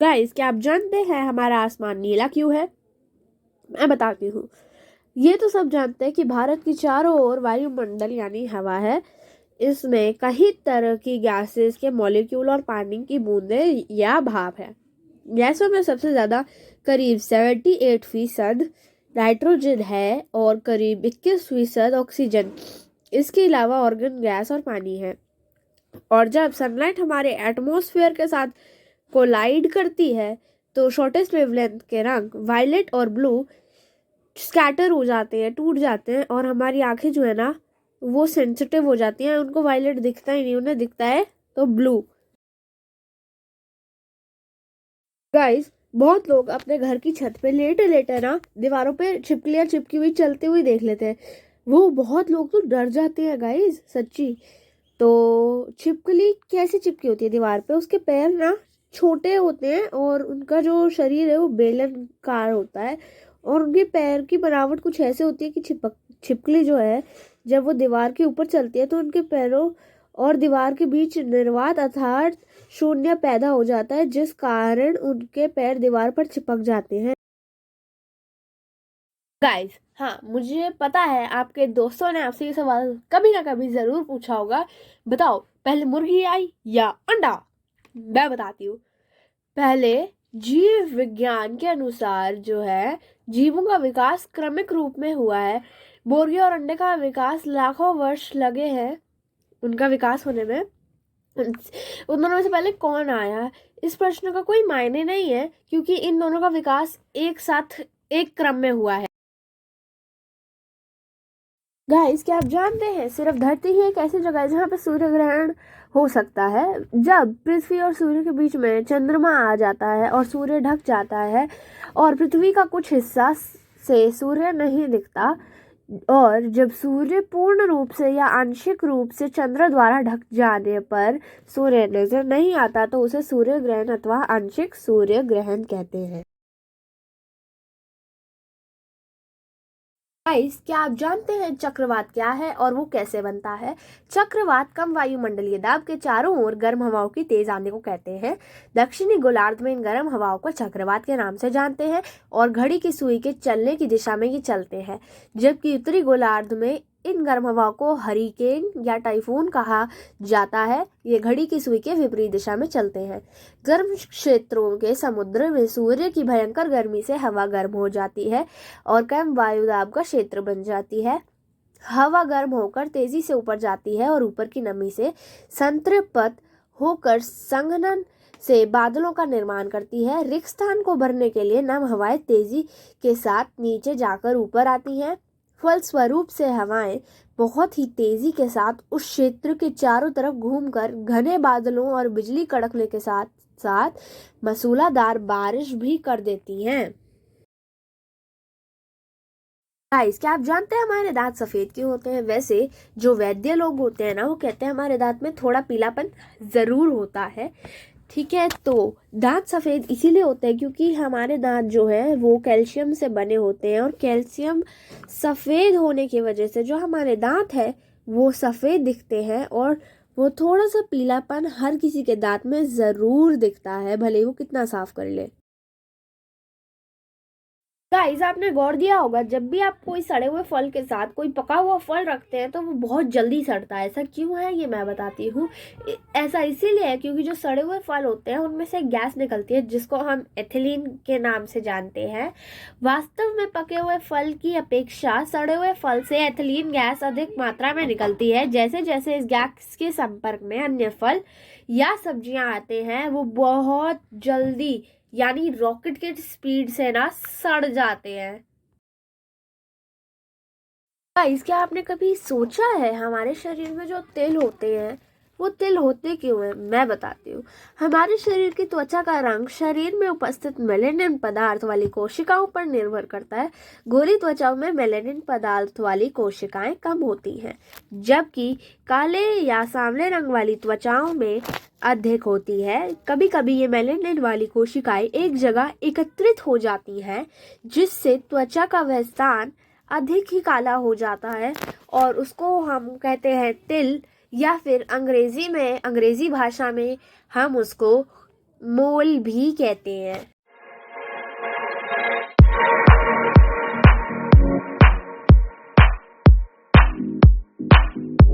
Guys, क्या आप जानते हैं हमारा आसमान नीला क्यों है? मैं बताती हूँ। ये तो सब जानते हैं कि भारत की चारों ओर वायुमंडल यानी हवा है। इसमें कई तरह की गैसेस के मॉलिक्यूल और पानी की बूंदें या भाप है। गैसों में सबसे ज्यादा करीब 78% नाइट्रोजन है और करीब 21% ऑक्सीजन। इसके अलावा ऑर्गन गैस और पानी है। और जब सनलाइट हमारे एटमॉस्फेयर के साथ कोलाइड करती है तो शॉर्टेस्ट वेवलेंथ के रंग वायलेट और ब्लू स्कैटर हो जाते हैं, टूट जाते हैं, और हमारी आंखें जो है ना वो सेंसिटिव हो जाती हैं। उनको वायलेट दिखता ही नहीं, उन्हें दिखता है तो ब्लू। गाइस, बहुत लोग अपने घर की छत पे लेटे लेटे ना दीवारों पे छिपकलियां चिपकी हुई चलती हुई देख लेते हैं। वो बहुत लोग तो डर जाते हैं गाइस, सच्ची। तो छिपकली कैसे चिपकी होती है दीवार पे? उसके पैर ना छोटे होते हैं और उनका जो शरीर है वो बेलनकार होता है। और उनके पैर की बनावट कुछ ऐसे होती है कि छिपकली जो है जब वो दीवार के ऊपर चलती है तो उनके पैरों और दीवार के बीच निर्वात अर्थात शून्य पैदा हो जाता है, जिस कारण उनके पैर दीवार पर चिपक जाते हैं। गाइस, हाँ, मुझे पता है आपके दोस्तों ने आपसे ये सवाल कभी ना कभी जरूर पूछा होगा। बताओ, पहले मुर्गी आई या अंडा? मैं बताती हूँ। पहले जीव विज्ञान के अनुसार जो है जीवों का विकास क्रमिक रूप में हुआ है। मुर्गी और अंडे का विकास लाखों वर्ष लगे हैं उनका विकास होने में। उन दोनों में से पहले कौन आया, इस प्रश्न का कोई मायने नहीं है, क्योंकि इन दोनों का विकास एक साथ एक क्रम में हुआ है। गाइस, क्या आप जानते हैं सिर्फ धरती ही एक ऐसी जगह है जहाँ पे सूर्य ग्रहण हो सकता है? जब पृथ्वी और सूर्य के बीच में चंद्रमा आ जाता है और सूर्य ढक जाता है और पृथ्वी का कुछ हिस्सा से सूर्य नहीं दिखता, और जब सूर्य पूर्ण रूप से या आंशिक रूप से चंद्र द्वारा ढक जाने पर सूर्य नजर नहीं आता तो उसे सूर्य ग्रहण अथवा आंशिक सूर्य ग्रहण कहते हैं। गाइस, क्या आप जानते हैं चक्रवात क्या है और वो कैसे बनता है? चक्रवात कम वायुमंडलीय दाब के चारों ओर गर्म हवाओं की तेज आंधी को कहते हैं। दक्षिणी गोलार्ध में इन गर्म हवाओं को चक्रवात के नाम से जानते हैं और घड़ी की सुई के चलने की दिशा में ये चलते हैं, जबकि उत्तरी गोलार्ध में इन गर्म हवाओं को हरिकेन या टाइफून कहा जाता है। ये घड़ी की सुई के विपरीत दिशा में चलते हैं। गर्म क्षेत्रों के समुद्र में सूर्य की भयंकर गर्मी से हवा गर्म हो जाती है और कम वायुदाब का क्षेत्र बन जाती है। हवा गर्म होकर तेजी से ऊपर जाती है और ऊपर की नमी से संतृप्त होकर संघनन से बादलों का निर्माण करती है। रेगिस्तान को भरने के लिए नम हवाएं तेजी के साथ नीचे जाकर ऊपर आती हैं। फलस्वरूप से हवाएं बहुत ही तेजी के साथ उस क्षेत्र के चारों तरफ घूमकर घने बादलों और बिजली कड़कने के साथ साथ मूसलाधार बारिश भी कर देती हैं। गाइस, क्या आप जानते हैं हमारे दांत सफेद क्यों होते हैं? वैसे जो वैद्य लोग होते हैं ना वो कहते हैं हमारे दांत में थोड़ा पीलापन जरूर होता है। ठीक है, तो दांत सफेद इसीलिए होते हैं क्योंकि हमारे दांत जो है वो कैल्शियम से बने होते हैं, और कैल्शियम सफेद होने की वजह से जो हमारे दांत है वो सफेद दिखते हैं। और वो थोड़ा सा पीलापन हर किसी के दांत में जरूर दिखता है, भले वो कितना साफ कर ले। गाइस, आपने गौर दिया होगा जब भी आप कोई सड़े हुए फल के साथ कोई पका हुआ फल रखते हैं तो वो बहुत जल्दी सड़ता है। ऐसा क्यों है ये मैं बताती हूँ। ऐसा इसीलिए है क्योंकि जो सड़े हुए फल होते हैं उनमें से गैस निकलती है जिसको हम एथिलीन के नाम से जानते हैं। वास्तव में पके हुए फल की अपेक्षा सड़े हुए फल से एथिलीन गैस अधिक मात्रा में निकलती है। जैसे जैसे इस गैस के संपर्क में अन्य फल या सब्जियां आते हैं वो बहुत जल्दी यानी रॉकेट के स्पीड से ना सड़ जाते हैं। गाइस, क्या आपने कभी सोचा है हमारे शरीर में जो तिल होते हैं वो तिल होते क्यों हैं? मैं बताती हूँ। हमारे शरीर की त्वचा का रंग शरीर में उपस्थित मेलेनिन पदार्थ वाली कोशिकाओं पर निर्भर करता है। गोरी त्वचा में मेलेनिन पदार्थ वाली कोशिकाएं कम होती हैं, जबकि काले या सांवले रंग वाली त्वचाओं में अधिक होती है। कभी कभी ये मेलेनिन वाली कोशिकाएं एक जगह एकत्रित हो जाती हैं, जिससे त्वचा का वह स्थान अधिक ही काला हो जाता है और उसको हम कहते हैं तिल, या फिर अंग्रेजी भाषा में हम उसको मोल भी कहते हैं।